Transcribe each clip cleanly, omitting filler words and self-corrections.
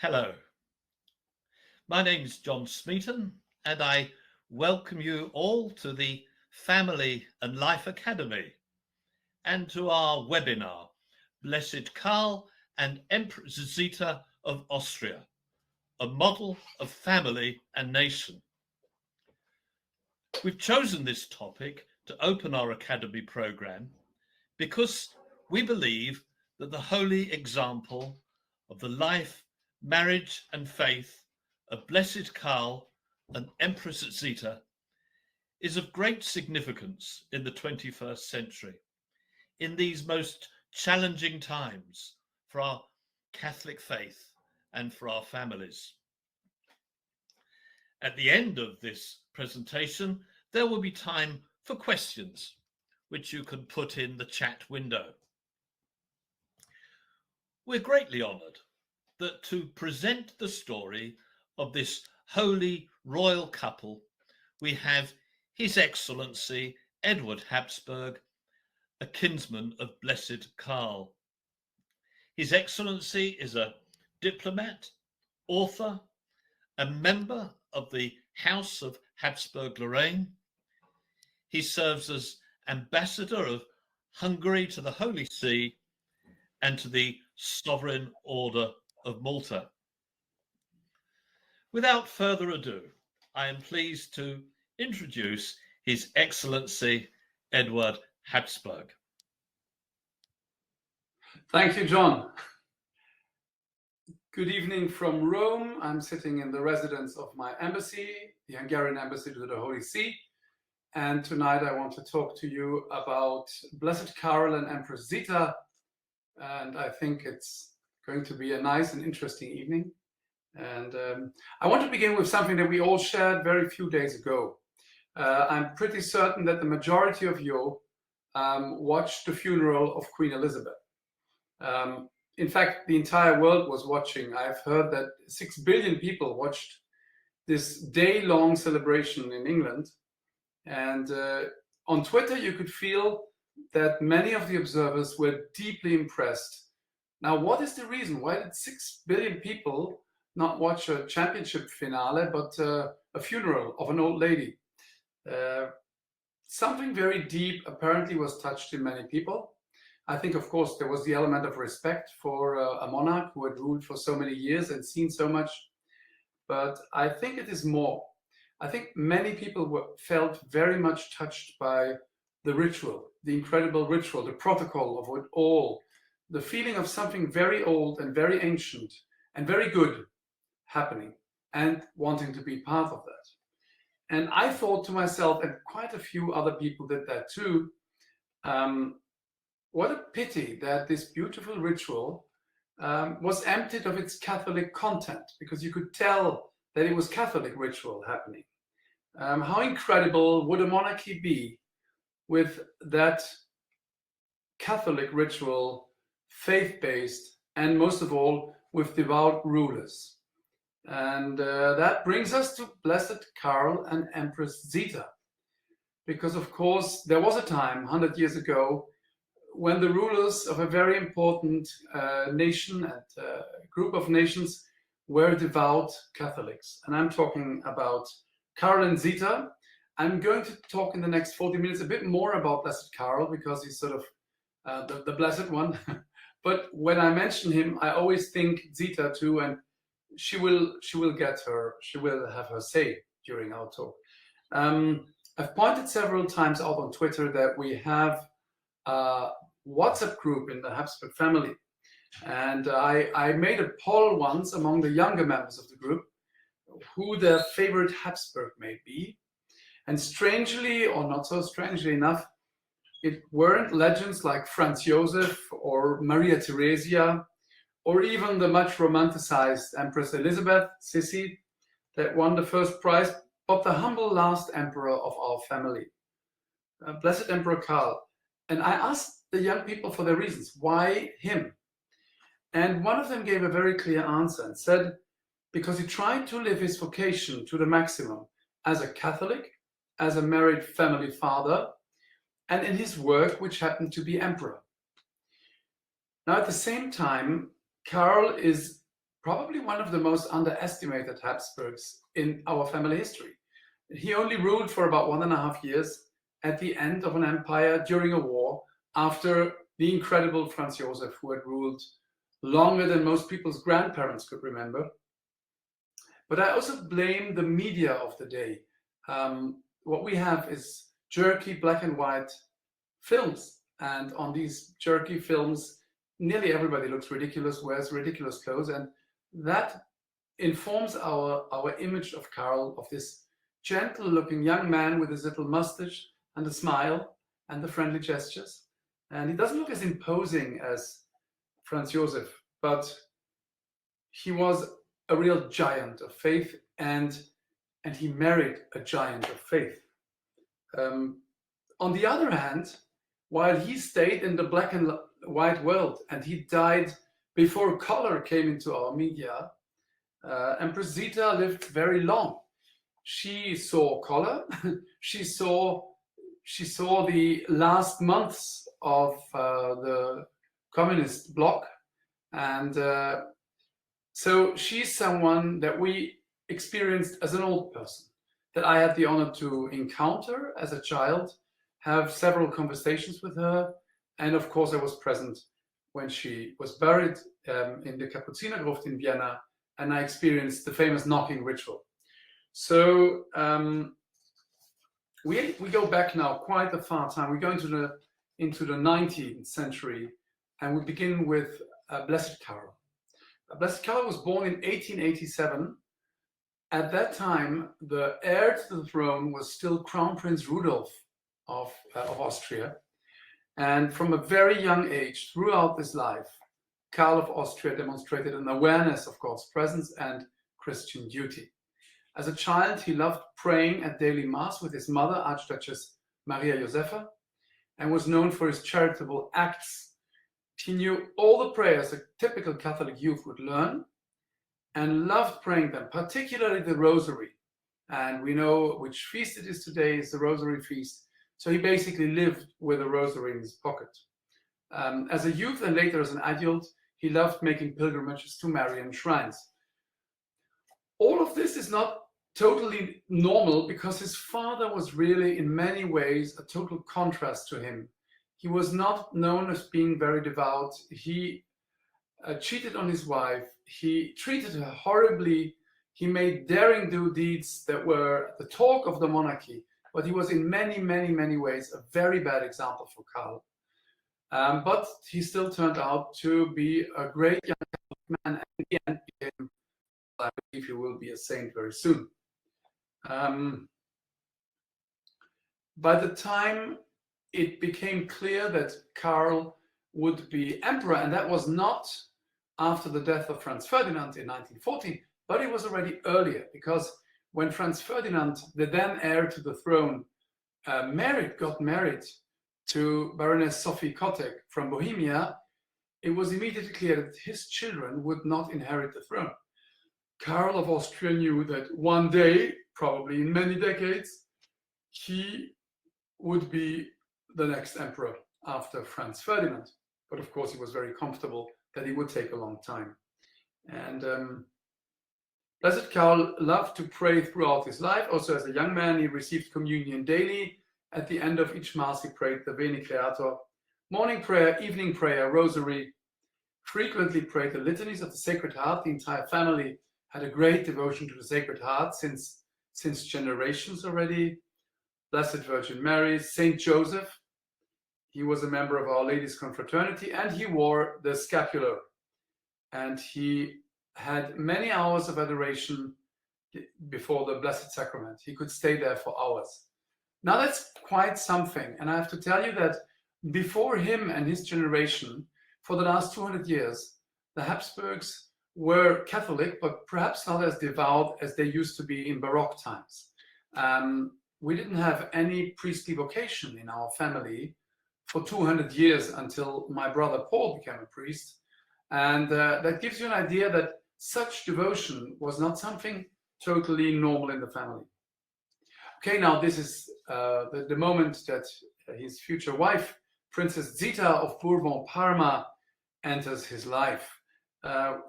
Hello, my name is John Smeaton, and I welcome you all to the Family and Life Academy and to our webinar, Blessed Karl and Empress Zita of Austria, a model of family and nation. We've chosen this topic to open our Academy programme because we believe that the holy example of the life, marriage and faith of Blessed Karl and Empress Zita is of great significance in the 21st century, in these most challenging times for our Catholic faith and for our families. At the end of this presentation, there will be time for questions, which you can put in the chat window. We're greatly honoured that to present the story of this holy royal couple, we have His Excellency Eduard Habsburg, a kinsman of Blessed Karl. His Excellency is a diplomat, author, a member of the House of Habsburg-Lorraine. He serves as ambassador of Hungary to the Holy See and to the Sovereign Order of Malta. Without further ado, I am pleased to introduce His Excellency Eduard Habsburg. Thank you, John. Good evening from Rome. I'm sitting in the residence of my embassy, the Hungarian embassy to the Holy See. And tonight I want to talk to you about Blessed Karl and Empress Zita. And I think it's going to be a nice and interesting evening. And I want to begin with something that we all shared very few days ago. I'm pretty certain that the majority of you watched the funeral of Queen Elizabeth. In fact, the entire world was watching. I've heard that 6 billion people watched this day-long celebration in England. And on Twitter, you could feel that many of the observers were deeply impressed. Now, what is the reason? Why did 6 billion people not watch a championship finale, but a funeral of an old lady? Something very deep apparently was touched in many people. I think, of course, there was the element of respect for a monarch who had ruled for so many years and seen so much. But I think it is more. I think many people felt very much touched by the ritual, the incredible ritual, the protocol of it all, the feeling of something very old and very ancient and very good happening and wanting to be part of that. And I thought to myself, and quite a few other people did that too, what a pity that this beautiful ritual was emptied of its Catholic content, because you could tell that it was Catholic ritual happening. How incredible would a monarchy be with that Catholic ritual, faith-based, and most of all, with devout rulers? And that brings us to Blessed Karl and Empress Zita. Because, of course, there was a time 100 years ago when the rulers of a very important nation and group of nations were devout Catholics. And I'm talking about Karl and Zita. I'm going to talk in the next 40 minutes a bit more about Blessed Karl, because he's sort of the blessed one. But when I mention him, I always think Zita too, and she will have her say during our talk. I've pointed several times out on Twitter that we have a WhatsApp group in the Habsburg family. And I made a poll once among the younger members of the group who their favorite Habsburg may be. And strangely, or not so strangely enough, it weren't legends like Franz Joseph or Maria Theresia, or even the much romanticized Empress Elizabeth, Sissi, that won the first prize, but the humble last emperor of our family, Blessed Emperor Karl. And I asked the young people for their reasons. Why him? And one of them gave a very clear answer and said, because he tried to live his vocation to the maximum as a Catholic, as a married family father, and in his work, which happened to be emperor. Now, at the same time, Karl is probably one of the most underestimated Habsburgs in our family history. He only ruled for about 1.5 years at the end of an empire during a war after the incredible Franz Josef, who had ruled longer than most people's grandparents could remember. But I also blame the media of the day. What we have is jerky black and white films. And on these jerky films, nearly everybody looks ridiculous, wears ridiculous clothes. And that informs our image of Karl, of this gentle-looking young man with his little mustache and a smile and the friendly gestures. And he doesn't look as imposing as Franz Josef, but he was a real giant of faith, and he married a giant of faith. On the other hand, while he stayed in the black and white world and he died before color came into our media, Empress Zita lived very long. She saw color. she saw the last months of the communist bloc, and so she's someone that we experienced as an old person, that I had the honor to encounter as a child, have several conversations with her, and of course I was present when she was buried in the Kapuzinergruft in Vienna, and I experienced the famous knocking ritual. So we go back now quite a far time. We go into the 19th century, and we begin with Blessed Karl. Blessed Karl was born in 1887. At that time, the heir to the throne was still Crown Prince Rudolf of Austria. And from a very young age, throughout his life, Karl of Austria demonstrated an awareness of God's presence and Christian duty. As a child, he loved praying at daily mass with his mother, Archduchess Maria Josepha, and was known for his charitable acts. He knew all the prayers a typical Catholic youth would learn and loved praying them, particularly the Rosary. And we know which feast it is today, is the Rosary feast. So he basically lived with a Rosary in his pocket. As a youth and later as an adult, he loved making pilgrimages to Marian shrines. All of this is not totally normal because his father was really in many ways a total contrast to him. He was not known as being very devout. He cheated on his wife. He treated her horribly. He made daring do deeds that were the talk of the monarchy. But he was in many, many, many ways a very bad example for Karl. But he still turned out to be a great young man, and in the end became, I believe he will be a saint very soon. By the time it became clear that Karl would be emperor, and that was not after the death of Franz Ferdinand in 1914, but it was already earlier, because when Franz Ferdinand, the then heir to the throne, got married to Baroness Sophie Kotek from Bohemia, it was immediately clear that his children would not inherit the throne. Karl of Austria knew that one day, probably in many decades, he would be the next emperor after Franz Ferdinand. But of course, he was very comfortable that it would take a long time. And Blessed Karl loved to pray throughout his life. Also, as a young man, he received communion daily. At the end of each Mass, he prayed the Veni Creator, morning prayer, evening prayer, rosary, frequently prayed the litanies of the Sacred Heart. The entire family had a great devotion to the Sacred Heart since generations already. Blessed Virgin Mary, Saint Joseph. He was a member of Our Lady's Confraternity, and he wore the scapular. And he had many hours of adoration before the Blessed Sacrament. He could stay there for hours. Now that's quite something. And I have to tell you that before him and his generation, for the last 200 years, the Habsburgs were Catholic, but perhaps not as devout as they used to be in Baroque times. We didn't have any priestly vocation in our family for 200 years until my brother Paul became a priest. And that gives you an idea that such devotion was not something totally normal in the family. Okay, now this is the moment that his future wife, Princess Zita of Bourbon-Parma, enters his life.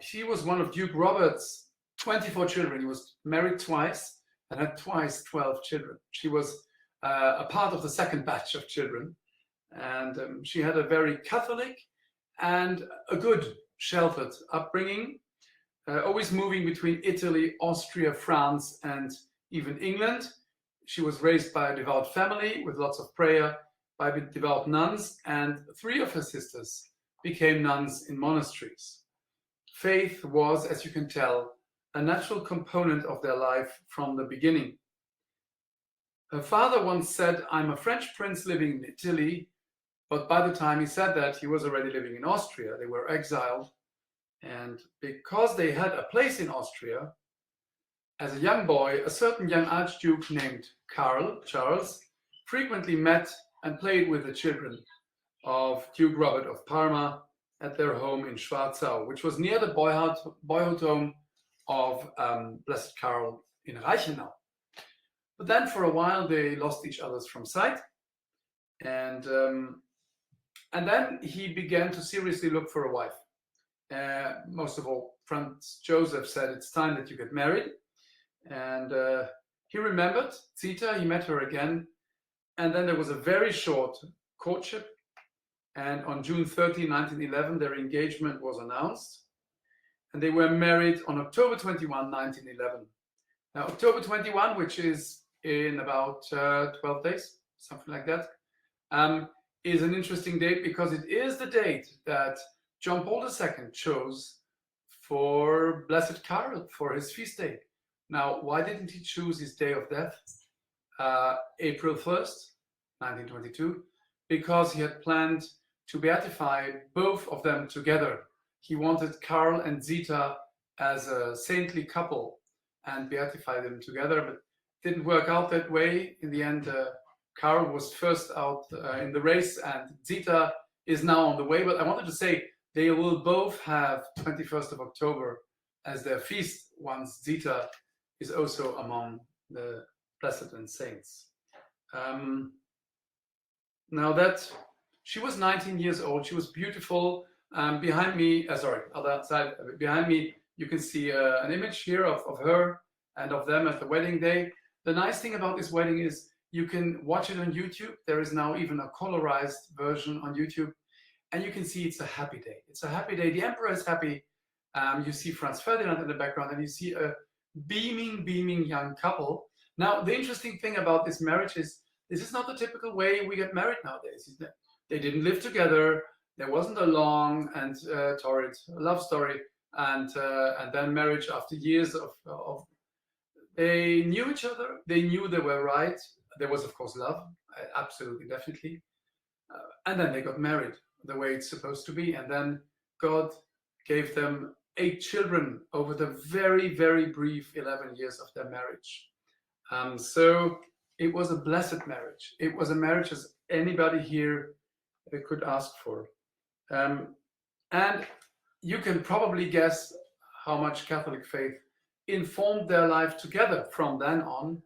He was one of Duke Robert's 24 children. He was married twice and had twice 12 children. She was a part of the second batch of children. And she had a very Catholic and a good sheltered upbringing, always moving between Italy, Austria, France, and even England. She was raised by a devout family with lots of prayer by devout nuns, and 3 of her sisters became nuns in monasteries. Faith was, as you can tell, a natural component of their life from the beginning. Her father once said, "I'm a French prince living in Italy," but by the time he said that, he was already living in Austria. They were exiled. And because they had a place in Austria, as a young boy, a certain young archduke named Karl, Charles, frequently met and played with the children of Duke Robert of Parma at their home in Schwarzau, which was near the boyhood home of Blessed Karl in Reichenau. But then for a while they lost each other from sight, and then he began to seriously look for a wife. Most of all, Franz Joseph said, "It's time that you get married." And he remembered Zita, he met her again, and then there was a very short courtship. And on June 30, 1911, their engagement was announced, and they were married on October 21, 1911. Now, October 21, which is in about 12 days, something like that, is an interesting date because it is the date that John Paul II chose for Blessed Karl, for his feast day. Now, why didn't he choose his day of death, April 1st, 1922? Because he had planned to beatify both of them together. He wanted Karl and Zita as a saintly couple and beatify them together, but it didn't work out that way. In the end, Karl was first out in the race, and Zita is now on the way. But I wanted to say they will both have 21st of October as their feast, once Zita is also among the blessed and saints. Now that she was 19 years old, she was beautiful. Behind me, other side, behind me, you can see an image here of her and of them at the wedding day. The nice thing about this wedding is you can watch it on YouTube. There is now even a colorized version on YouTube, and you can see it's a happy day. It's a happy day. The emperor is happy. You see Franz Ferdinand in the background, and you see a beaming young couple. Now, the interesting thing about this marriage is this is not the typical way we get married nowadays. They didn't live together. There wasn't a long and torrid love story, and then marriage after years of they knew each other. They knew they were right. There was, of course, love, absolutely, definitely. And then they got married the way it's supposed to be. And then God gave them 8 children over the very, very brief 11 years of their marriage. So it was a blessed marriage. It was a marriage as anybody here could ask for. And you can probably guess how much Catholic faith informed their life together from then on.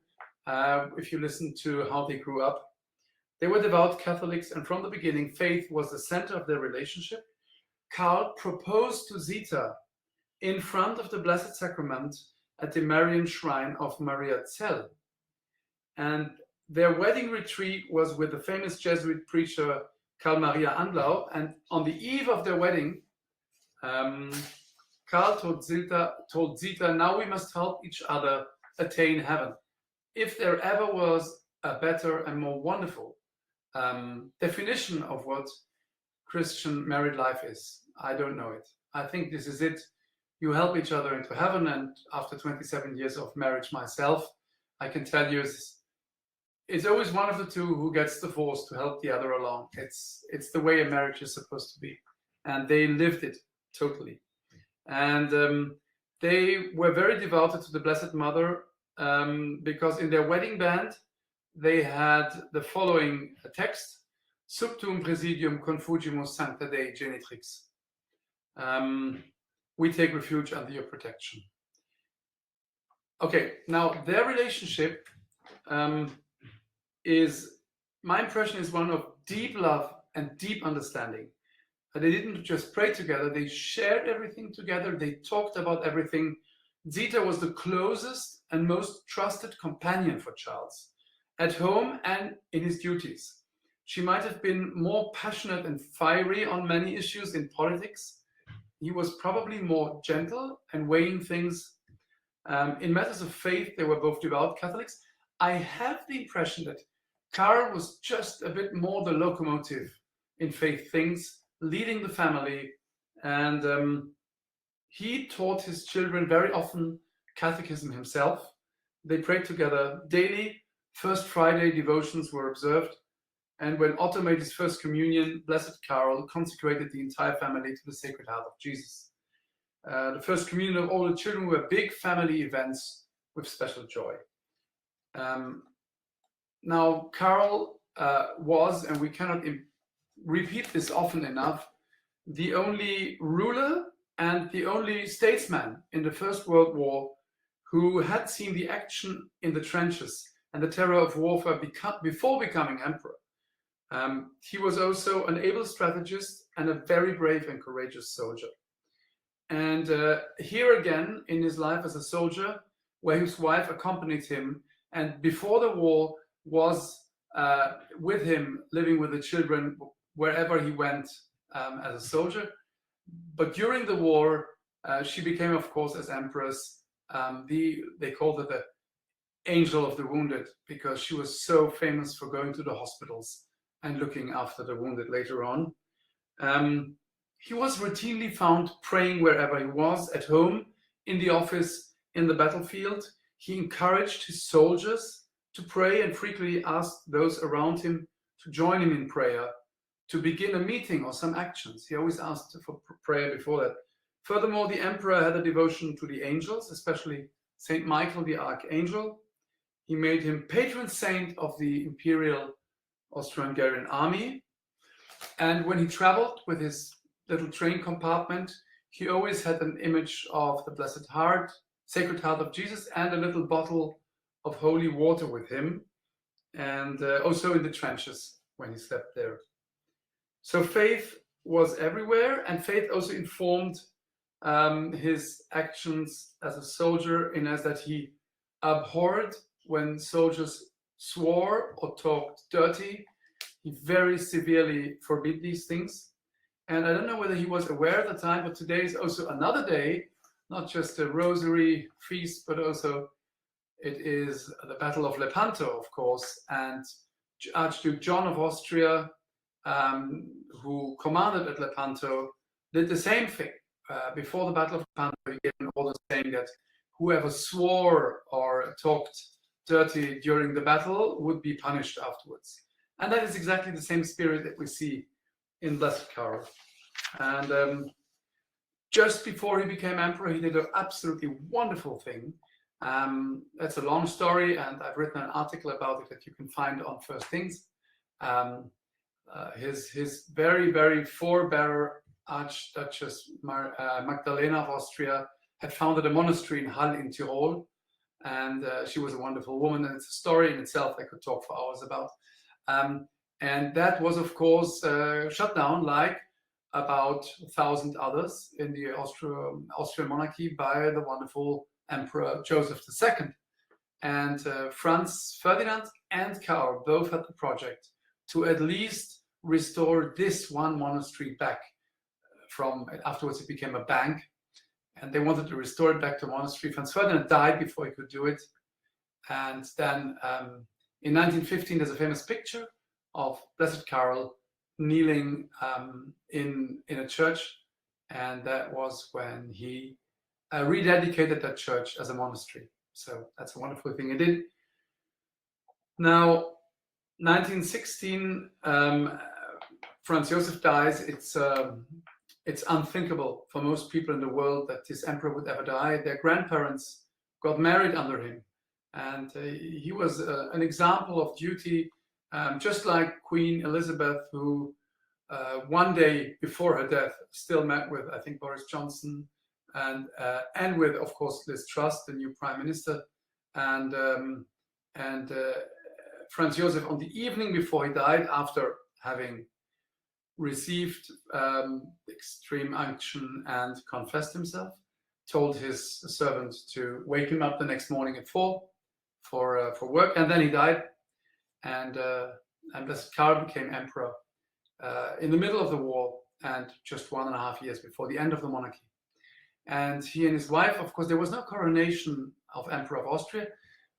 If you listen to how they grew up, they were devout Catholics, and from the beginning, faith was the center of their relationship. Karl proposed to Zita in front of the Blessed Sacrament at the Marian shrine of Maria Zell. And their wedding retreat was with the famous Jesuit preacher Karl Maria Andlau. And on the eve of their wedding, Karl told Zita, now we must help each other attain heaven. If there ever was a better and more wonderful definition of what Christian married life is, I don't know it. I think this is it. You help each other into heaven, and after 27 years of marriage myself, I can tell you it's always one of the two who gets divorced to help the other along. It's the way a marriage is supposed to be, and they lived it totally. And they were very devoted to the Blessed Mother, because in their wedding band they had the following text: Subtum presidium confugimus sancta Dei genitrix. We take refuge under your protection. Okay, now their relationship is, my impression is one of deep love and deep understanding. They didn't just pray together, they shared everything together, they talked about everything. Zita was the closest and most trusted companion for Charles, at home and in his duties. She might have been more passionate and fiery on many issues in politics. He was probably more gentle and weighing things. In matters of faith, they were both devout Catholics. I have the impression that Karl was just a bit more the locomotive in faith things, leading the family, and he taught his children very often catechism himself. They prayed together daily. First Friday devotions were observed. And when Otto made his first communion, Blessed Karl consecrated the entire family to the Sacred Heart of Jesus. The first communion of all the children were big family events with special joy. Now, Karl was, and we cannot repeat this often enough, the only ruler and the only statesman in the First World War who had seen the action in the trenches and the terror of warfare before becoming emperor. He was also an able strategist and a very brave and courageous soldier. And here again, in his life as a soldier, where his wife accompanied him, and before the war was with him, living with the children wherever he went as a soldier. But during the war, she became, of course, as Empress, they called her the Angel of the Wounded, because she was so famous for going to the hospitals and looking after the wounded later on. He was routinely found praying wherever he was, at home, in the office, in the battlefield. He encouraged his soldiers to pray and frequently asked those around him to join him in prayer, to begin a meeting or some actions. He always asked for prayer before that. Furthermore, the emperor had a devotion to the angels, especially Saint Michael the Archangel. He made him patron saint of the imperial Austro-Hungarian army. And when he traveled with his little train compartment, he always had an image of the Blessed Heart, Sacred Heart of Jesus, and a little bottle of holy water with him, and also in the trenches when he slept there. So faith was everywhere, and faith also informed his actions as a soldier, in as that he abhorred when soldiers swore or talked dirty. He very severely forbid these things. And I don't know whether he was aware at the time, but today is also another day, not just a rosary feast, but also it is the Battle of Lepanto, of course. And Archduke John of Austria, who commanded at Lepanto, did the same thing. Before the Battle of Lepanto, he gave an order saying that whoever swore or talked dirty during the battle would be punished afterwards. And that is exactly the same spirit that we see in Blessed Karl. And just before he became emperor, he did an absolutely wonderful thing. That's a long story, and I've written an article about it that you can find on First Things. His very, very forebearer, Archduchess Magdalena of Austria, had founded a monastery in Hall in Tyrol, and she was a wonderful woman, and it's a story in itself I could talk for hours about. And that was, of course, shut down, like about 1,000 others in the Austrian monarchy, by the wonderful Emperor Joseph II. And Franz Ferdinand and Karl both had the project to at least restore this one monastery back from, afterwards it became a bank, and they wanted to restore it back to a monastery. Franz Ferdinand died before he could do it. And then in 1915, there's a famous picture of Blessed Karl kneeling in a church, and that was when he rededicated that church as a monastery. So that's a wonderful thing he did. Now, 1916, Franz Joseph dies. It's unthinkable for most people in the world that this emperor would ever die. Their grandparents got married under him, and he was an example of duty, just like Queen Elizabeth, who one day before her death still met with, I think, Boris Johnson, and with, of course, Liz Truss, the new prime minister, and Franz Joseph, on the evening before he died, after having received extreme unction and confessed himself, told his servant to wake him up the next morning at 4 for work, and then he died. And Blessed Karl became emperor in the middle of the war and just 1.5 years before the end of the monarchy. And he and his wife, of course, there was no coronation of Emperor of Austria,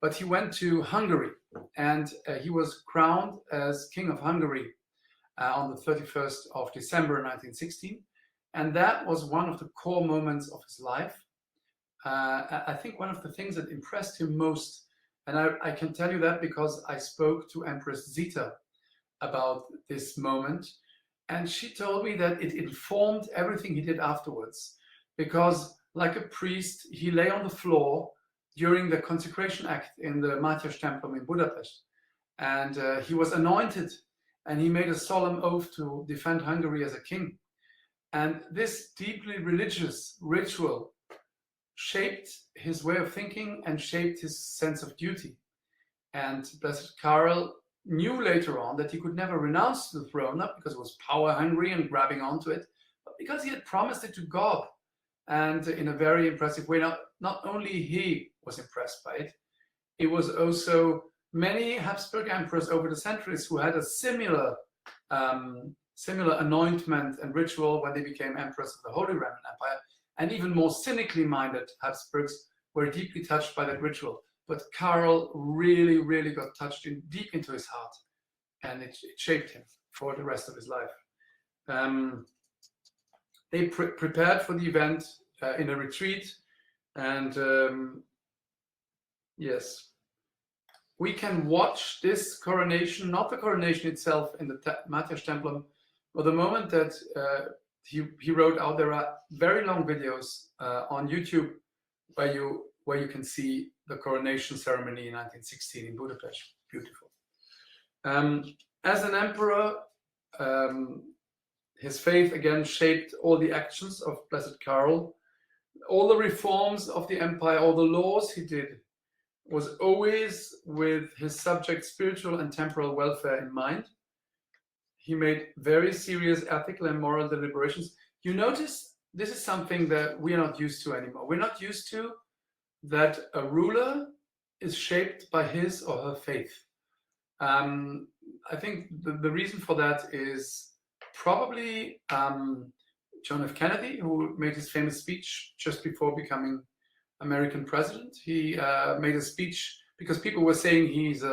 but he went to Hungary, and he was crowned as King of Hungary on the 31st of December 1916. And that was one of the core moments of his life. I think one of the things that impressed him most, and I can tell you that because I spoke to Empress Zita about this moment, and she told me that it informed everything he did afterwards, because like a priest, he lay on the floor during the consecration act in the Matthias Temple in Budapest, and he was anointed, and he made a solemn oath to defend Hungary as a king. And this deeply religious ritual shaped his way of thinking and shaped his sense of duty. And Blessed Karl knew later on that he could never renounce the throne, not because he was power hungry and grabbing onto it, but because he had promised it to God. And in a very impressive way, not only he was impressed by it, it was also many Habsburg emperors over the centuries who had a similar anointment and ritual when they became emperors of the Holy Roman Empire. And even more cynically minded Habsburgs were deeply touched by that ritual. But Karl really, really got touched deep into his heart, and it shaped him for the rest of his life. They prepared for the event in a retreat, and yes, we can watch this coronation, not the coronation itself in the Matthias Temple, but the moment that he wrote out. There are very long videos on YouTube where you can see the coronation ceremony in 1916 in Budapest. Beautiful. As an emperor, his faith again shaped all the actions of Blessed Karl. All the reforms of the empire, all the laws he did, was always with his subjects' spiritual and temporal welfare in mind. He made very serious ethical and moral deliberations. You notice this is something that we are not used to anymore. We're not used to that a ruler is shaped by his or her faith. I think the reason for that is probably John F. Kennedy, who made his famous speech just before becoming American president. He made a speech because people were saying he's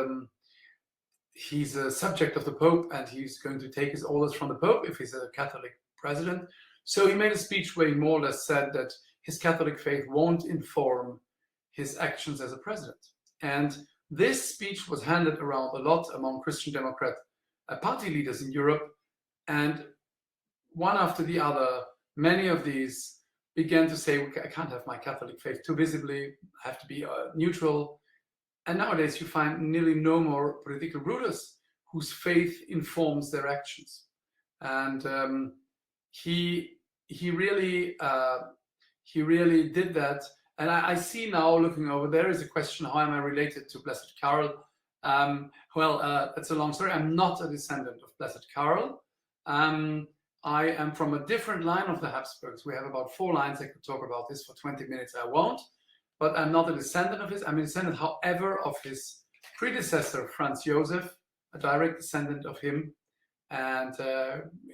a subject of the Pope and he's going to take his orders from the Pope if he's a Catholic president. So he made a speech where he more or less said that his Catholic faith won't inform his actions as a president. And this speech was handed around a lot among Christian Democrat party leaders in Europe. And one after the other, many of these began to say, I can't have my Catholic faith too visibly, I have to be neutral. And nowadays you find nearly no more political rulers whose faith informs their actions. And he really did that. And I see now, looking over, there is a question, how am I related to Blessed Karl? That's a long story. I'm not a descendant of Blessed Karl. I am from a different line of the Habsburgs. We have about 4 lines. I could talk about this for 20 minutes. I won't. But I'm not a descendant of his. I'm a descendant, however, of his predecessor, Franz Joseph, a direct descendant of him. And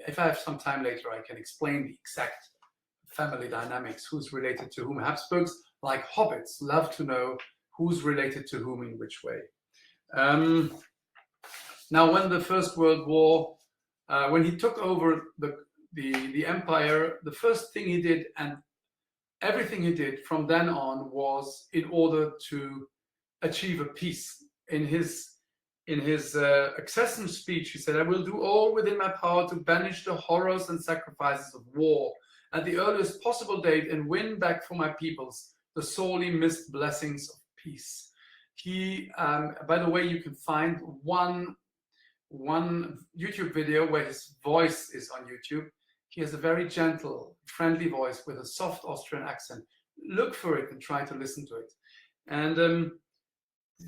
if I have some time later, I can explain the exact family dynamics, who's related to whom. Habsburgs, like hobbits, love to know who's related to whom in which way. Now, when the First World War, when he took over the empire, the first thing he did, and everything he did from then on, was in order to achieve a peace. In his accession speech, he said, I will do all within my power to banish the horrors and sacrifices of war at the earliest possible date and win back for my peoples the sorely missed blessings of peace. He, by the way, you can find one YouTube video where his voice is on YouTube. He has a very gentle, friendly voice with a soft Austrian accent. Look for it and try to listen to it. And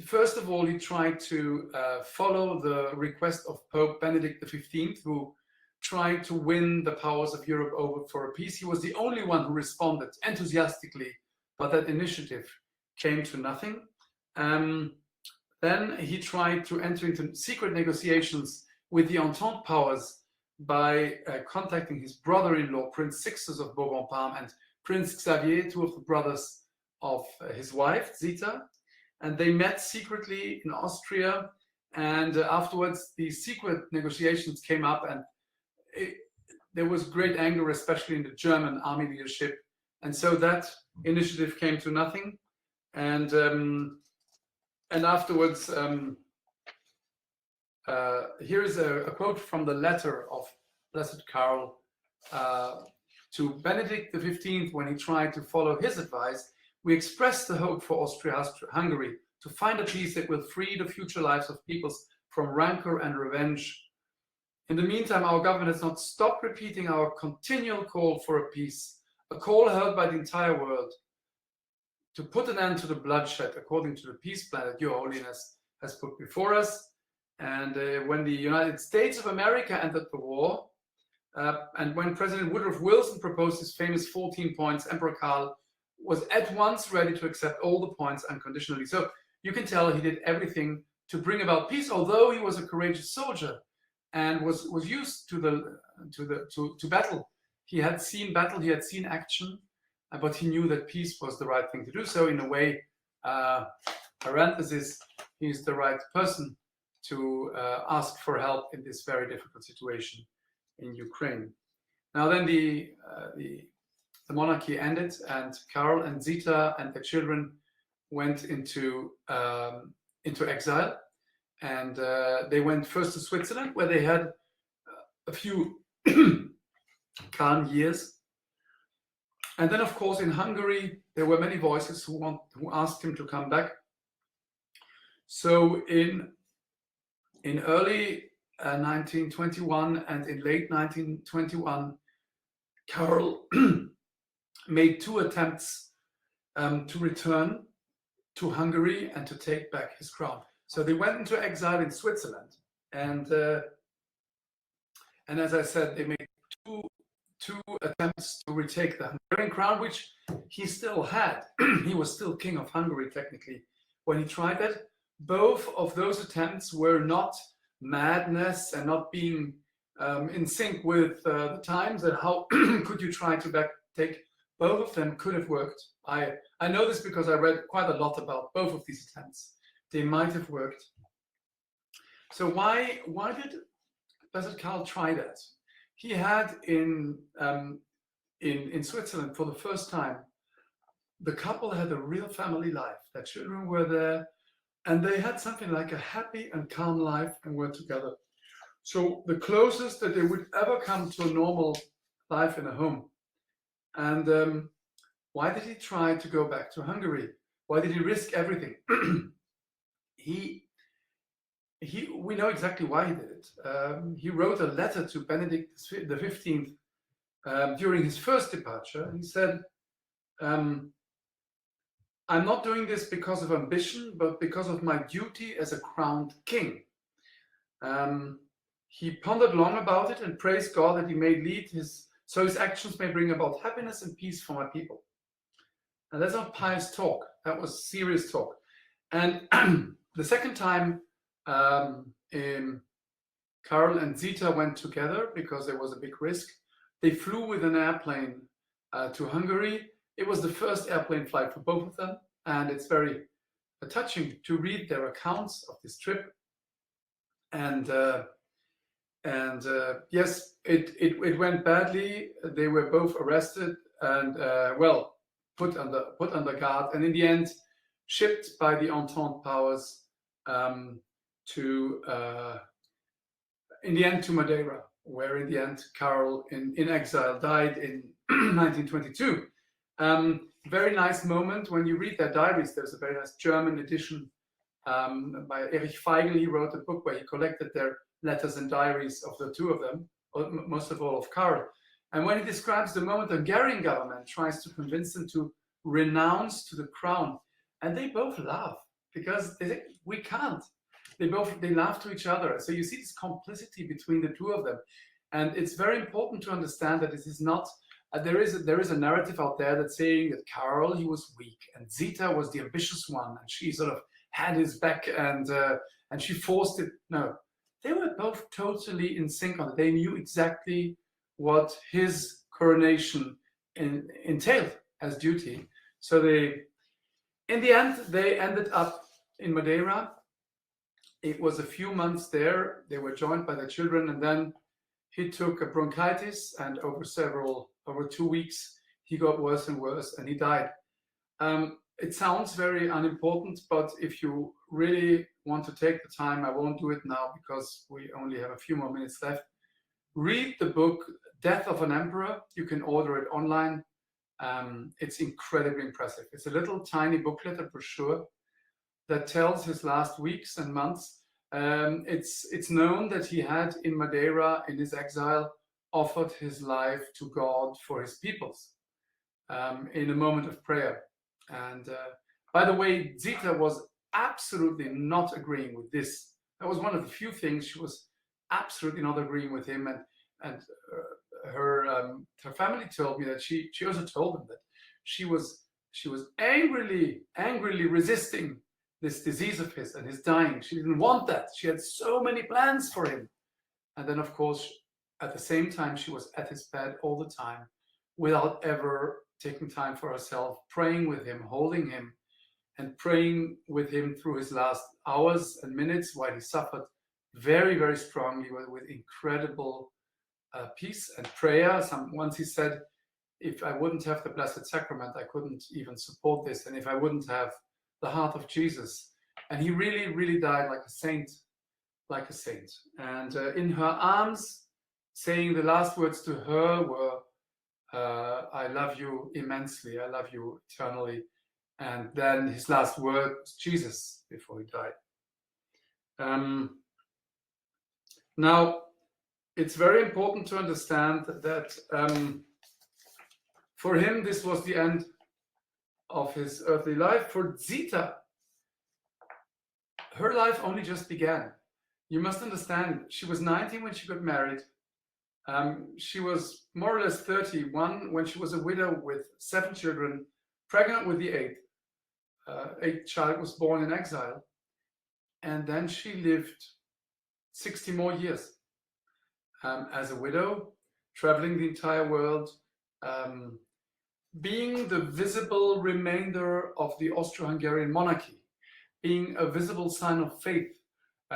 first of all, he tried to follow the request of Pope Benedict XV, who tried to win the powers of Europe over for a peace. He was the only one who responded enthusiastically, but that initiative came to nothing. Then he tried to enter into secret negotiations with the Entente powers by contacting his brother-in-law, Prince Sixtus of Bourbon-Parma, and Prince Xavier, two of the brothers of his wife, Zita. And they met secretly in Austria. And afterwards, the secret negotiations came up, and there was great anger, especially in the German army leadership. And so that initiative came to nothing. And afterwards, here is a quote from the letter of Blessed Karl to Benedict XV when he tried to follow his advice. We express the hope for Austria-Hungary to find a peace that will free the future lives of peoples from rancor and revenge. In the meantime, our government has not stopped repeating our continual call for a peace, a call heard by the entire world, to put an end to the bloodshed according to the peace plan that Your Holiness has put before us. And when the United States of America entered the war, and when President Woodrow Wilson proposed his famous 14 points, Emperor Karl was at once ready to accept all the points unconditionally. So you can tell he did everything to bring about peace, although he was a courageous soldier and was used to battle. He had seen battle, he had seen action, but he knew that peace was the right thing to do. So in a way, parenthesis, he's the right person to ask for help in this very difficult situation in Ukraine. Now then the monarchy ended, and Karl and Zita and their children went into exile, and they went first to Switzerland, where they had a few calm years. And then, of course, in Hungary, there were many voices who asked him to come back. So in early 1921 and in late 1921, Karl made two attempts to return to Hungary and to take back his crown. So they went into exile in Switzerland, and as I said, they made two attempts to retake the Hungarian crown, which he still had. He was still king of Hungary technically when he tried that. Both of those attempts were not madness and not being in sync with the times. And how could you try to take? Both of them could have worked. I know this because I read quite a lot about both of these attempts. They might have worked. So why did Blessed Karl try that? He had in Switzerland for the first time, the couple had a real family life. Their children were there, and they had something like a happy and calm life and were together. So the closest that they would ever come to a normal life in a home. And why did he try to go back to Hungary? Why did he risk everything? We know exactly why he did it. He wrote a letter to Benedict XV during his first departure. He said, I'm not doing this because of ambition, but because of my duty as a crowned king. He pondered long about it and praised God that he may lead so his actions may bring about happiness and peace for my people. And that's not pious talk. That was serious talk. And the second time, Karl and Zita went together because there was a big risk. They flew with an airplane to Hungary. It was the first airplane flight for both of them, and it's very touching to read their accounts of this trip. And yes, it went badly. They were both arrested and put under guard, and in the end shipped by the Entente powers to Madeira, where in the end Karl in exile died in 1922. Very nice moment when you read their diaries. There's a very nice German edition by Erich Feigl. He wrote a book where he collected their letters and diaries of the two of them, most of all of Karl. And when he describes the moment the Hungarian government tries to convince them to renounce to the crown, and they both laugh because they think, we can't. They laugh to each other. So you see this complicity between the two of them. And it's very important to understand that this is not, there is a narrative out there that's saying that Karl, he was weak, and Zita was the ambitious one, and she sort of had his back, and she forced it. No, they were both totally in sync on it. They knew exactly what his coronation entailed as duty. So in the end, they ended up in Madeira. It was a few months there. They were joined by their children, and then he took a bronchitis, and over 2 weeks, he got worse and worse, and he died. It sounds very unimportant, but if you really want to take the time, I won't do it now because we only have a few more minutes left. Read the book, Death of an Emperor. You can order it online. It's incredibly impressive. It's a little tiny booklet, a brochure, that tells his last weeks and months. It's known that he had in Madeira, in his exile, offered his life to God for his peoples in a moment of prayer. And by the way, Zita was absolutely not agreeing with this. That was one of the few things she was absolutely not agreeing with him. And her family told me that she also told them that she was angrily resisting this disease of his and his dying. She didn't want that. She had so many plans for him. And then, of course, at the same time, she was at his bed all the time without ever taking time for herself, praying with him, holding him, and praying with him through his last hours and minutes while he suffered very, very strongly with incredible peace and prayer. Once he said, if I wouldn't have the Blessed Sacrament, I couldn't even support this. And if I wouldn't have the heart of Jesus. And he really, really died like a saint, And in her arms, saying the last words to her were, I love you immensely, I love you eternally. And then his last word was Jesus before he died. Now, it's very important to understand that for him, this was the end of his earthly life. For Zita, her life only just began. You must understand, she was 19 when she got married. She was more or less 31 when she was a widow with 7 children, pregnant with the 8th. 8th child was born in exile. And then she lived 60 more years as a widow, traveling the entire world, being the visible remainder of the Austro-Hungarian monarchy, being a visible sign of faith.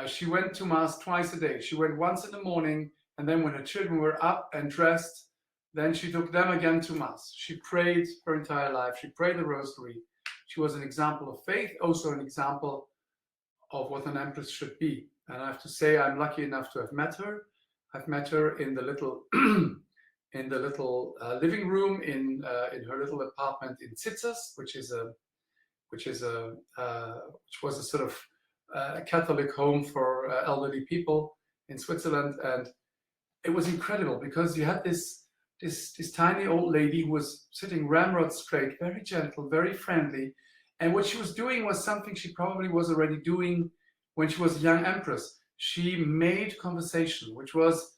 She went to Mass twice a day. She went once in the morning, and then when her children were up and dressed, then she took them again to Mass. She prayed her entire life. She prayed the Rosary. She was an example of faith, also an example of what an empress should be. And I have to say, I'm lucky enough to have met her. I've met her in the little living room in her little apartment in Zitzers, which was a sort of Catholic home for elderly people in Switzerland. And it was incredible because you had this tiny old lady who was sitting ramrod straight, very gentle, very friendly. And what she was doing was something she probably was already doing when she was a young empress. She made conversation, which was,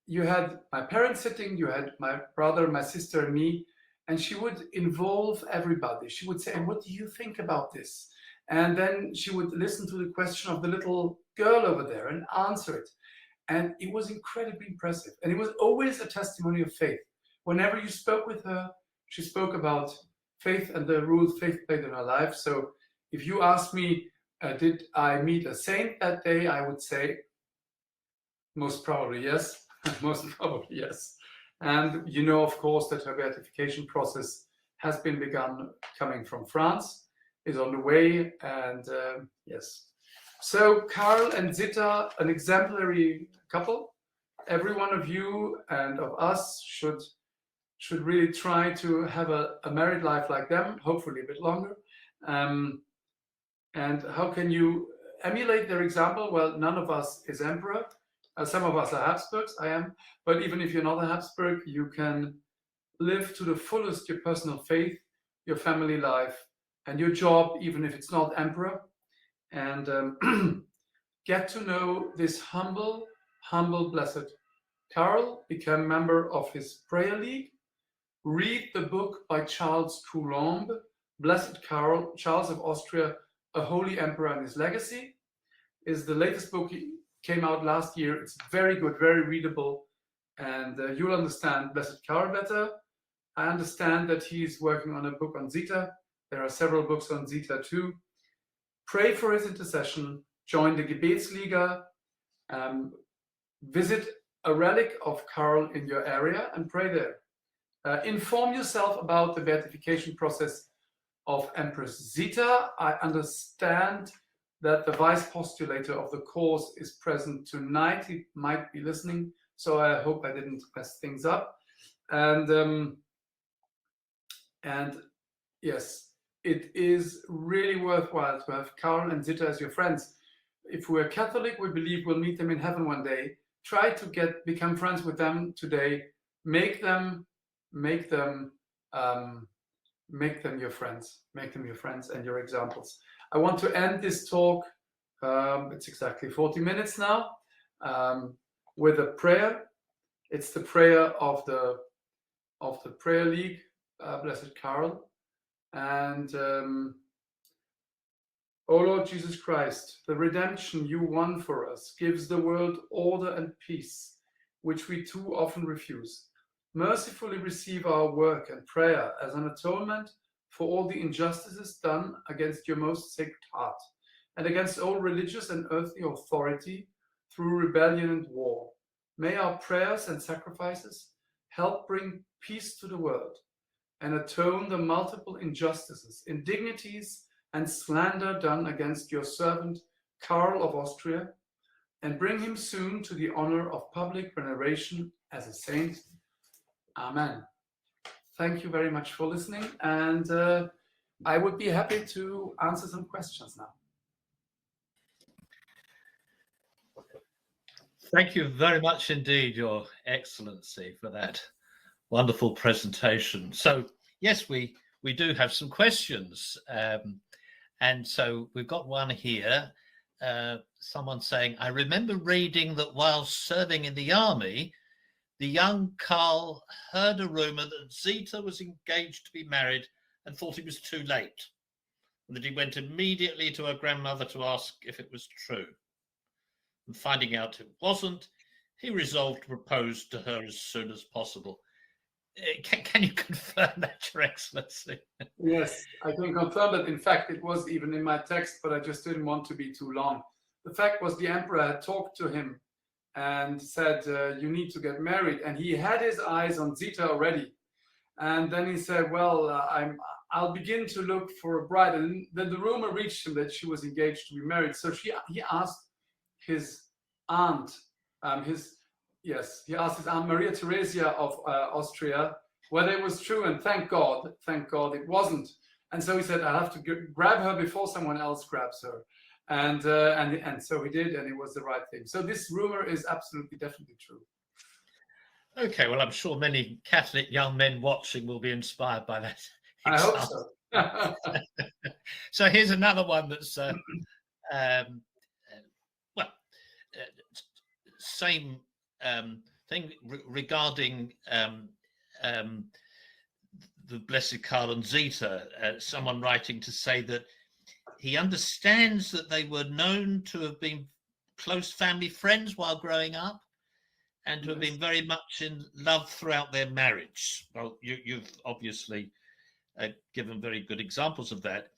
you had my parents sitting, you had my brother, my sister, and me, and she would involve everybody. She would say, and what do you think about this? And then she would listen to the question of the little girl over there and answer it. And it was incredibly impressive. And it was always a testimony of faith. Whenever you spoke with her, she spoke about faith and the role faith played in her life. So if you ask me, did I meet a saint that day? I would say, most probably yes. Most probably yes. And you know, of course, that her beatification process has been begun, coming from France, is on the way. And yes. So Karl and Zita, an exemplary couple. Every one of you and of us should really try to have a married life like them, hopefully a bit longer. And how can you emulate their example? Well, none of us is emperor. Some of us are Habsburgs, I am. But even if you're not a Habsburg, you can live to the fullest your personal faith, your family life, and your job, even if it's not emperor. And get to know this humble, blessed Karl became member of his prayer league. Read the book by Charles Coulomb, Blessed Karl, Charles of Austria, A Holy Emperor and His Legacy. Is the latest book. Came out last year. It's very good, very readable, and you'll understand Blessed Karl better. I understand that he's working on a book on Zita. There are several books on Zita too. Pray for his intercession. Join the Gebetsliga. Visit a relic of Karl in your area and pray there. Inform yourself about the beatification process of Empress Zita. I understand that the vice postulator of the cause is present tonight. He might be listening, so I hope I didn't mess things up. And yes, it is really worthwhile to have Karl and Zita as your friends. If we're Catholic, we believe we'll meet them in heaven one day. Try to become friends with them today. Make them your friends. Make them your friends and your examples. I want to end this talk. It's exactly 40 minutes now, with a prayer. It's the prayer of the prayer league, Blessed Karl, and O Lord Jesus Christ, the redemption you won for us gives the world order and peace, which we too often refuse. Mercifully receive our work and prayer as an atonement for all the injustices done against your most sacred heart, and against all religious and earthly authority through rebellion and war. May our prayers and sacrifices help bring peace to the world and atone the multiple injustices, indignities, and slander done against your servant Karl of Austria, and bring him soon to the honor of public veneration as a saint. Amen. Thank you very much for listening, and I would be happy to answer some questions now. Thank you very much indeed, Your Excellency, for that wonderful presentation. So, yes, we do have some questions. And so we've got one here. Someone saying, I remember reading that while serving in the army, the young Karl heard a rumor that Zita was engaged to be married and thought it was too late, and that he went immediately to her grandmother to ask if it was true. And finding out it wasn't, he resolved to propose to her as soon as possible. Can you confirm that, Your Excellency? Yes, I can confirm that. In fact, it was even in my text, but I just didn't want to be too long. The fact was the emperor had talked to him and said, you need to get married. And he had his eyes on Zita already. And then he said, well, I'll begin to look for a bride. And then the rumor reached him that she was engaged to be married. So he asked his aunt, he asked his aunt Maria Theresia of Austria whether it was true, and thank God it wasn't. And so he said, I have to grab her before someone else grabs her, and so he did, and it was the right thing. So this rumor is absolutely, definitely true. Okay, well, I'm sure many Catholic young men watching will be inspired by that. I hope so. So here's another one that's same thing regarding the Blessed Karl and Zita. Someone writing to say that he understands that they were known to have been close family friends while growing up, and to have been very much in love throughout their marriage. Well, you've obviously given very good examples of that.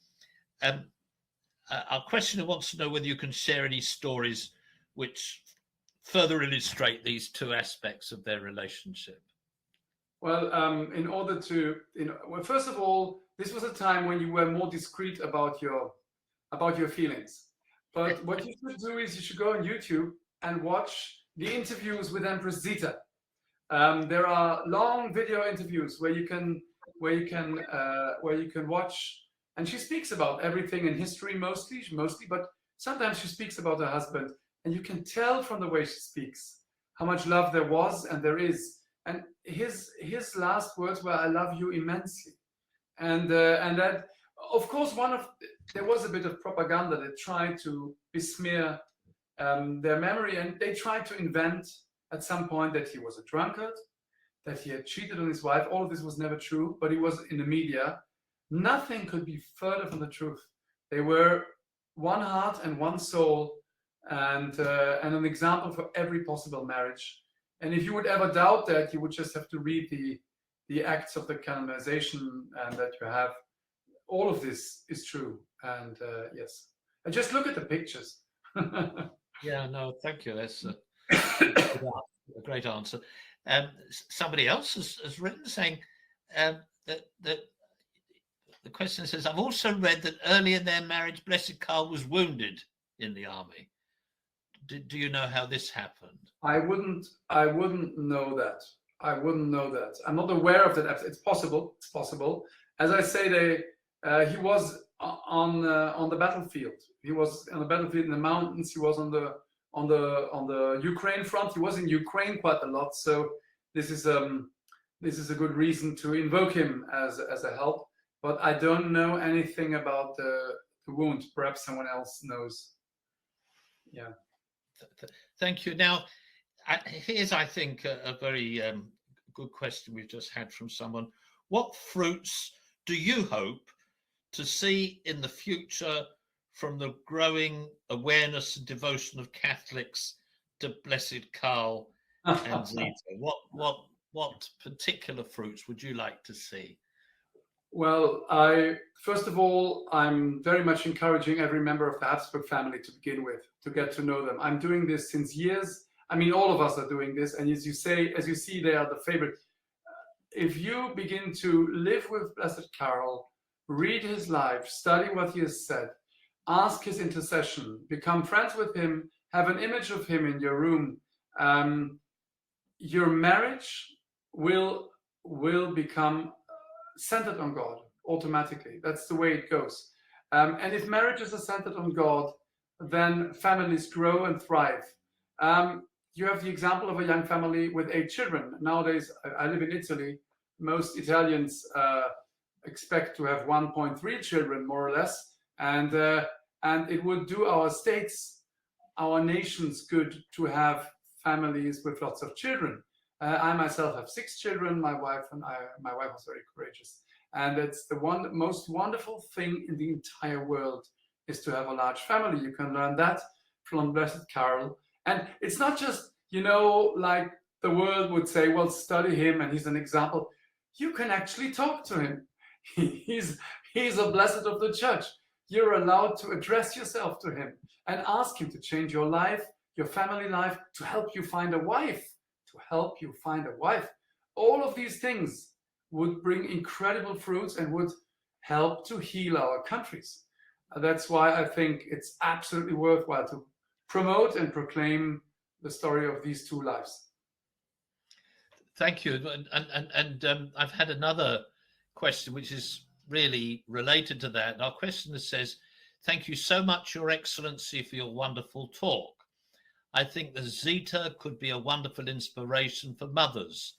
Our questioner wants to know whether you can share any stories which further illustrate these two aspects of their relationship. Well, in order to, well, first of all, this was a time when you were more discreet about your feelings. But what you should do is you should go on YouTube and watch the interviews with Empress Zita. There are long video interviews where you can watch, and she speaks about everything in history mostly, but sometimes she speaks about her husband, and you can tell from the way she speaks how much love there was and there is. And his last words were, "I love you immensely," and that, of course, there was a bit of propaganda that tried to besmear their memory, and they tried to invent at some point that he was a drunkard, that he had cheated on his wife. All of this was never true, but he was in the media. Nothing could be further from the truth. They were one heart and one soul, and an example for every possible marriage. And if you would ever doubt that, you would just have to read the acts of the canonization, and that you have all of this is true. And yes, and just look at the pictures. Yeah, no, thank you. That's a great answer. Somebody else has written saying that the question says, I've also read that early in their marriage, Blessed Karl was wounded in the army. Do you know how this happened? I wouldn't know that. I wouldn't know that. I'm not aware of that. It's possible. It's possible. As I say, he was on the battlefield. He was on the battlefield in the mountains. He was on the Ukraine front. He was in Ukraine quite a lot. So this is a good reason to invoke him as a help. But I don't know anything about the wound. Perhaps someone else knows. Yeah. Thank you. Now, here's, I think, a very good question we've just had from someone. What fruits do you hope to see in the future from the growing awareness and devotion of Catholics to Blessed Karl and Zita? What particular fruits would you like to see? Well, first of all, I'm very much encouraging every member of the Habsburg family to begin with, to get to know them. I'm doing this since years. I mean, all of us are doing this. And as you see, they are the favorite. If you begin to live with Blessed Karl, read his life, study what he has said, ask his intercession, become friends with him, have an image of him in your room, your marriage will become centered on God automatically. That's the way it goes. And if marriages are centered on God, then families grow and thrive. You have the example of a young family with 8 children. Nowadays, I live in Italy. Most Italians expect to have 1.3 children, more or less. And it would do our states, our nations good to have families with lots of children. I myself have 6 children. My wife was very courageous. And it's the most wonderful thing in the entire world is to have a large family. You can learn that from Blessed Karl. And it's not just, like the world would say, well, study him and he's an example. You can actually talk to him. He's a blessed of the church. You're allowed to address yourself to him and ask him to change your life, your family life, to help you find a wife. All of these things would bring incredible fruits and would help to heal our countries. That's why I think it's absolutely worthwhile to promote and proclaim the story of these 2 lives. Thank you. And I've had another question which is really related to that. Our questioner says, thank you so much, Your Excellency, for your wonderful talk. I think that Zita could be a wonderful inspiration for mothers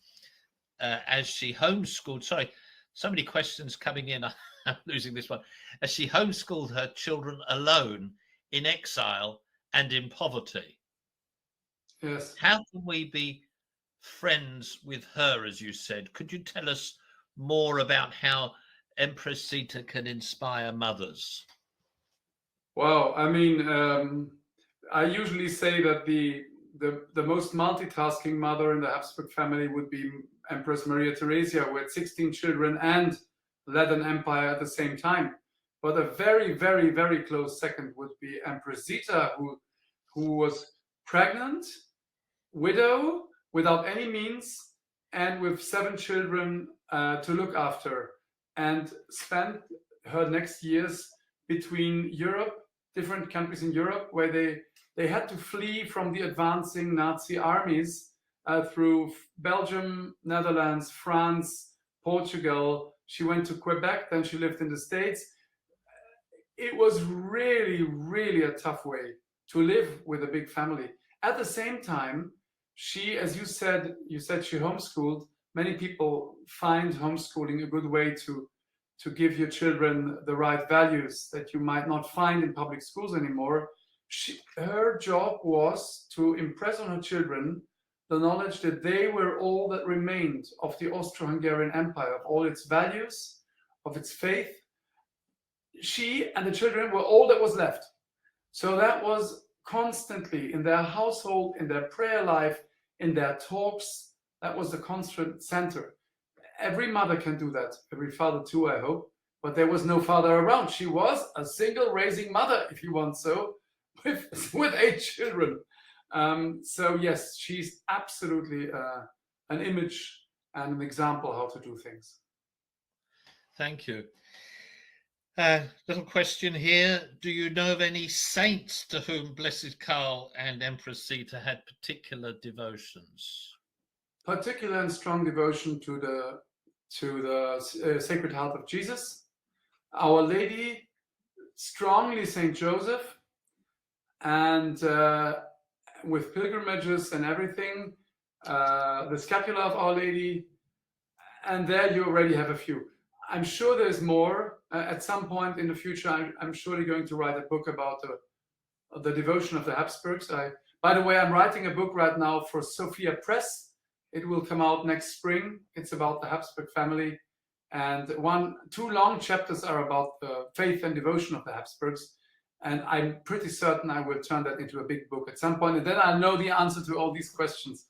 as she homeschooled. Sorry, so many questions coming in. I'm losing this one. As she homeschooled her children alone in exile and in poverty. Yes. How can we be friends with her, as you said? Could you tell us more about how Empress Zita can inspire mothers? Wow. I mean, I usually say that the most multitasking mother in the Habsburg family would be Empress Maria Theresia, who had 16 children and led an empire at the same time. But a very, very, very close second would be Empress Zita, who was pregnant, widow, without any means, and with 7 children to look after, and spent her next years between Europe, different countries in Europe, where they had to flee from the advancing Nazi armies through Belgium, Netherlands, France, Portugal. She went to Quebec, then she lived in the States. It was really, really a tough way to live with a big family. At the same time, she, as you said she homeschooled. Many people find homeschooling a good way to give your children the right values that you might not find in public schools anymore. Her job was to impress on her children the knowledge that they were all that remained of the Austro-Hungarian Empire, of all its values, of its faith. She and the children were all that was left. So that was constantly in their household, in their prayer life, in their talks. That was the constant center. Every mother can do that, every father too, I hope. But there was no father around. She was a single raising mother, if you want so, with 8 children. So yes, she's absolutely an image and an example how to do things. Thank you. Little question here. Do you know of any saints to whom Blessed Karl and Empress Zita had particular devotions? Particular and strong devotion to the Sacred Heart of Jesus, Our Lady, strongly Saint Joseph, and with pilgrimages and everything, the scapula of Our Lady, and there you already have a few. I'm sure there's more. At some point in the future, I'm surely going to write a book about the devotion of the Habsburgs. By the way, I'm writing a book right now for Sophia Press. It will come out next spring. It's about the Habsburg family. And 2 long chapters are about the faith and devotion of the Habsburgs. And I'm pretty certain I will turn that into a big book at some point. And then I'll know the answer to all these questions.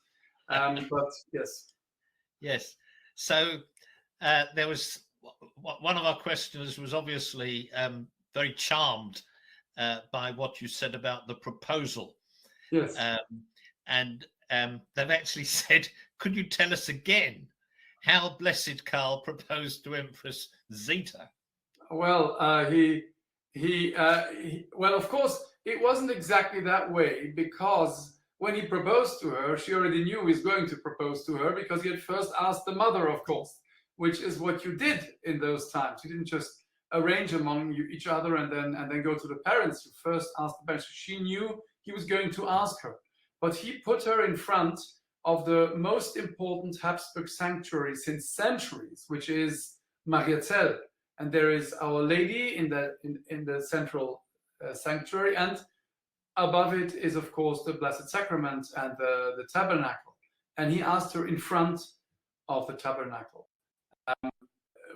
But yes. Yes. So there was one of our questioners was obviously very charmed by what you said about the proposal. Yes. And they've actually said, could you tell us again how Blessed Karl proposed to Empress Zita? Well, well, of course, it wasn't exactly that way, because when he proposed to her, she already knew he was going to propose to her, because he had first asked the mother, of course, which is what you did in those times. You didn't just arrange among each other and then go to the parents. You first asked the parents. She knew he was going to ask her, but he put her in front of the most important Habsburg sanctuary since centuries, which is Mariazell. And there is Our Lady in the central sanctuary, and above it is, of course, the Blessed Sacrament and the tabernacle. And he asked her in front of the tabernacle.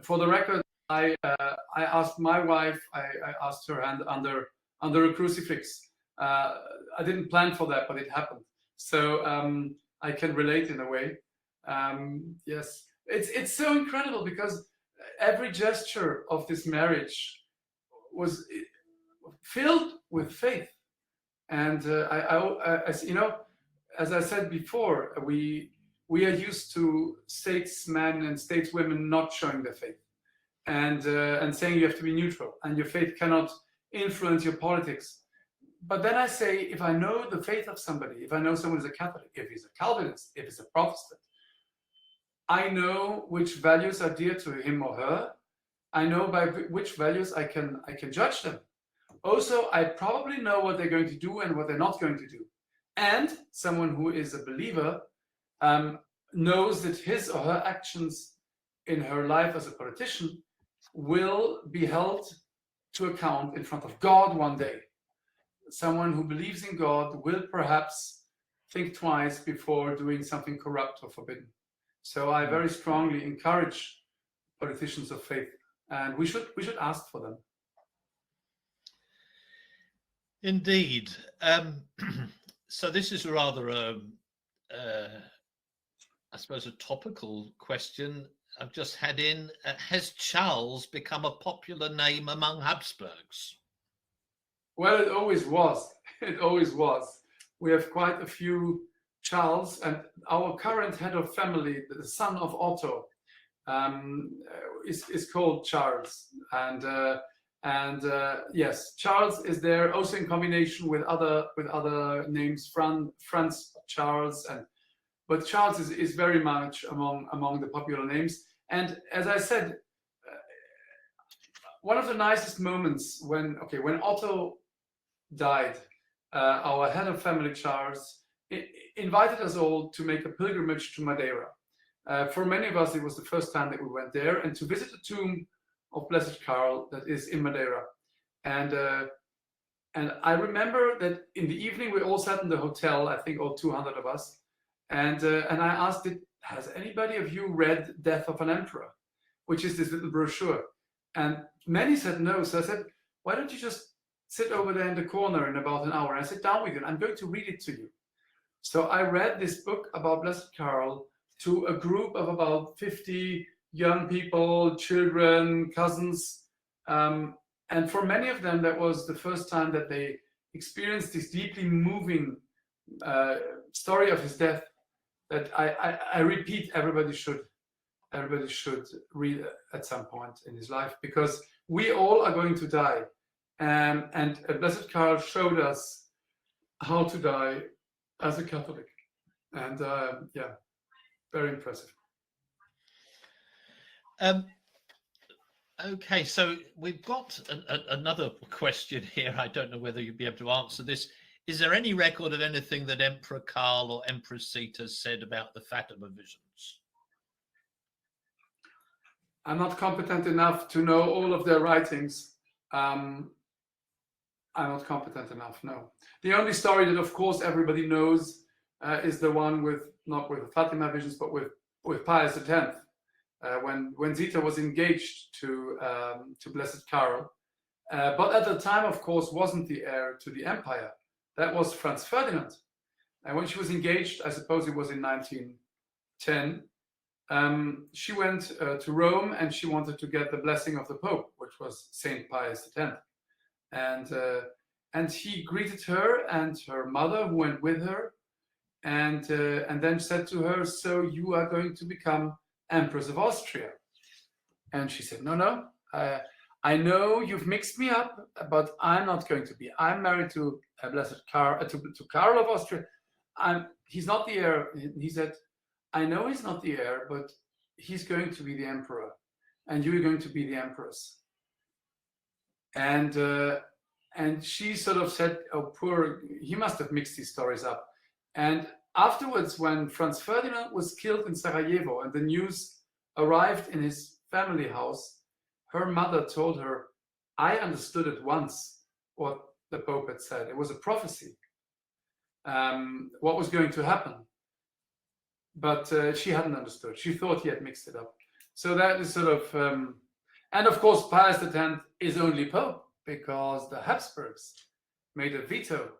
For the record, I asked my wife. I asked her hand under a crucifix. I didn't plan for that, but it happened. So I can relate in a way. Yes, it's so incredible, because every gesture of this marriage was filled with faith. And as I said before, we are used to statesmen and stateswomen not showing their faith, and saying you have to be neutral and your faith cannot influence your politics. But then I say, if I know the faith of somebody, if I know someone is a Catholic, if he's a Calvinist, if he's a Protestant, I know which values are dear to him or her. I know by which values I can judge them. Also, I probably know what they're going to do and what they're not going to do. And someone who is a believer knows that his or her actions in her life as a politician will be held to account in front of God one day. Someone who believes in God will perhaps think twice before doing something corrupt or forbidden. So I very strongly encourage politicians of faith, and we should ask for them. Indeed. So this is rather I suppose a topical question I've just had in. Has Charles become a popular name among Habsburgs? Well, it always was. It always was. We have quite a few Charles, and our current head of family, the son of Otto, is called Charles. And yes, Charles is there also in combination with other names, Franz Charles, but Charles is very much among the popular names. And as I said, one of the nicest moments when Otto died, our head of family, Charles, invited us all to make a pilgrimage to Madeira. For many of us, it was the first time that we went there, and to visit the tomb of Blessed Karl that is in Madeira. And I remember that in the evening we all sat in the hotel, I think all 200 of us, And I asked it, has anybody of you read Death of an Emperor, which is this little brochure? And many said no. So I said, why don't you just sit over there in the corner in about an hour? And I sit down with you and I'm going to read it to you. So I read this book about Blessed Karl to a group of about 50 young people, children, cousins. And for many of them, that was the first time that they experienced this deeply moving story of his death that I repeat, everybody should read at some point in his life, because we all are going to die. And Blessed Karl showed us how to die as a Catholic. And yeah, very impressive. Okay, so we've got another question here. I don't know whether you'll be able to answer this. Is there any record of anything that Emperor Karl or Empress Zita said about the Fatima visions? I'm not competent enough to know all of their writings. I'm not competent enough, no. The only story that, of course, everybody knows is the one with, not with the Fatima visions, but with Pius X. When Zita was engaged to Blessed Karl, but at the time, of course, wasn't the heir to the empire. That was Franz Ferdinand. And when she was engaged, I suppose it was in 1910, she went to Rome and she wanted to get the blessing of the Pope, which was Saint Pius X. And he greeted her and her mother, who went with her, and then said to her, "So you are going to become Empress of Austria?" And she said, "No, I know you've mixed me up, but I'm not going to be. I'm married to Blessed Karl, to Karl of Austria. He's not the heir." He said, "I know he's not the heir, but he's going to be the emperor, and you're going to be the empress." And she sort of said, "Oh, poor, he must have mixed these stories up." And afterwards, when Franz Ferdinand was killed in Sarajevo and the news arrived in his family house, her mother told her, "I understood at once what the Pope had said. It was a prophecy, what was going to happen." But she hadn't understood. She thought he had mixed it up. So that is sort of, and of course, Pius X is only Pope because the Habsburgs made a veto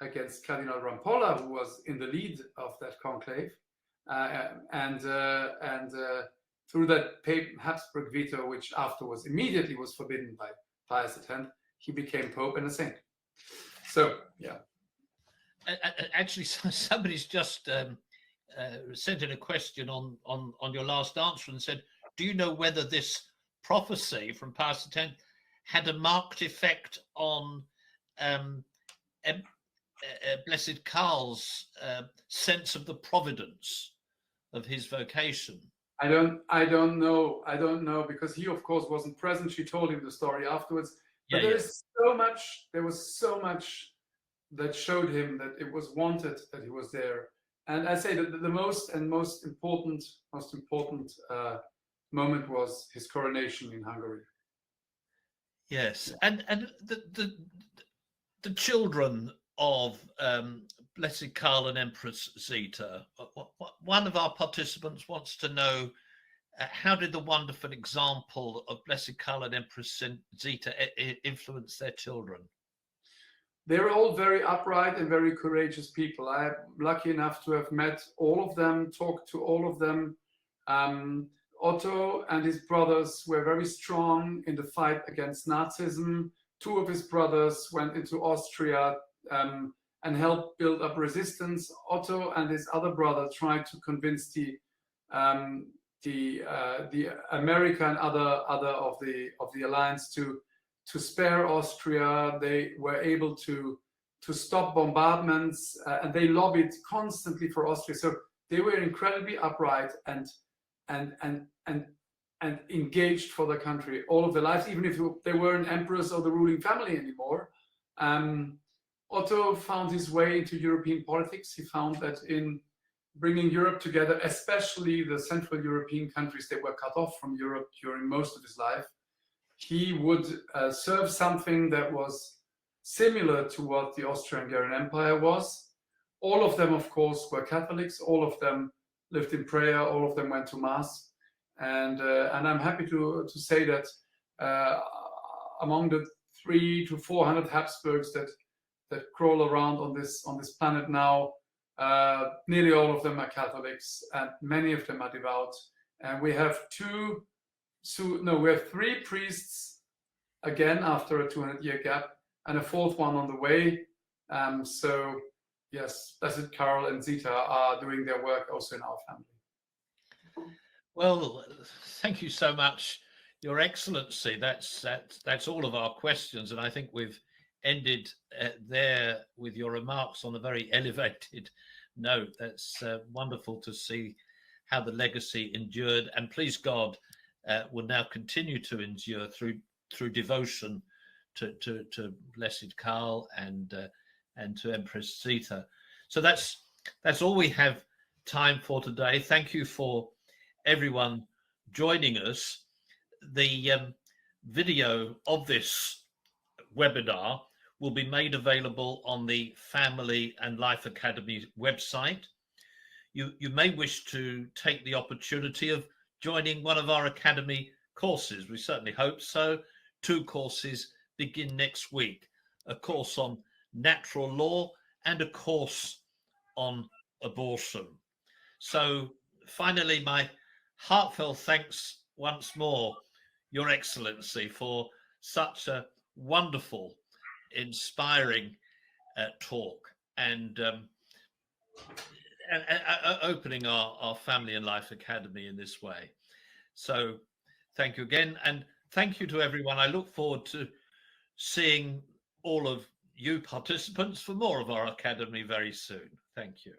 against Cardinal Rampolla, who was in the lead of that conclave. And through that Habsburg veto, which afterwards immediately was forbidden by Pius X, he became Pope and a saint. So, yeah. Actually, somebody's just sent in a question on your last answer and said, do you know whether this prophecy from Pius X had a marked effect on Blessed Karl's sense of the providence of his vocation? I don't know, because he, of course, wasn't present. She told him the story afterwards. But there was so much that showed him that it was wanted that he was there. And I say that the most important moment was his coronation in Hungary. Yes, and the children of Blessed Karl and Empress Zita. One of our participants wants to know, how did the wonderful example of Blessed Karl and Empress Zita influence their children? They were all very upright and very courageous people. I am lucky enough to have met all of them, talked to all of them. Otto and his brothers were very strong in the fight against Nazism. Two of his brothers went into Austria and helped build up resistance. Otto and his other brother tried to convince the America and other of the alliance to spare Austria. They were able to stop bombardments, and they lobbied constantly for Austria. So they were incredibly upright and engaged for the country all of their lives, even if they weren't emperors or the ruling family anymore. Otto found his way into European politics. He found that in bringing Europe together, especially the Central European countries that were cut off from Europe during most of his life, he would serve something that was similar to what the Austro-Hungarian Empire was, All of them, of course, were Catholics. All of them lived in prayer. All of them went to mass. And I'm happy to say that among the 300 to 400 Habsburgs that crawl around on this planet now, nearly all of them are Catholics, and many of them are devout. And we have we have 3 priests again after a 200-year gap, and a 4th one on the way. So yes, Blessed Karl and Zita are doing their work also in our family. Well, thank you so much, Your Excellency. That's all of our questions, and I think we've ended there with your remarks on a very elevated note. That's wonderful to see how the legacy endured, and please God will now continue to endure through devotion to Blessed Karl and to Empress Zita. So that's all we have time for today. Thank you for everyone joining us. The video of this webinar will be made available on the Family and Life Academy website. You may wish to take the opportunity of joining one of our Academy courses. We certainly hope so. 2 courses begin next week, a course on natural law and a course on abortion. So finally, my heartfelt thanks once more, Your Excellency, for such a wonderful, inspiring talk and opening our Family and Life Academy in this way. So thank you again, and thank you to everyone. I look forward to seeing all of you participants for more of our Academy very soon. Thank you.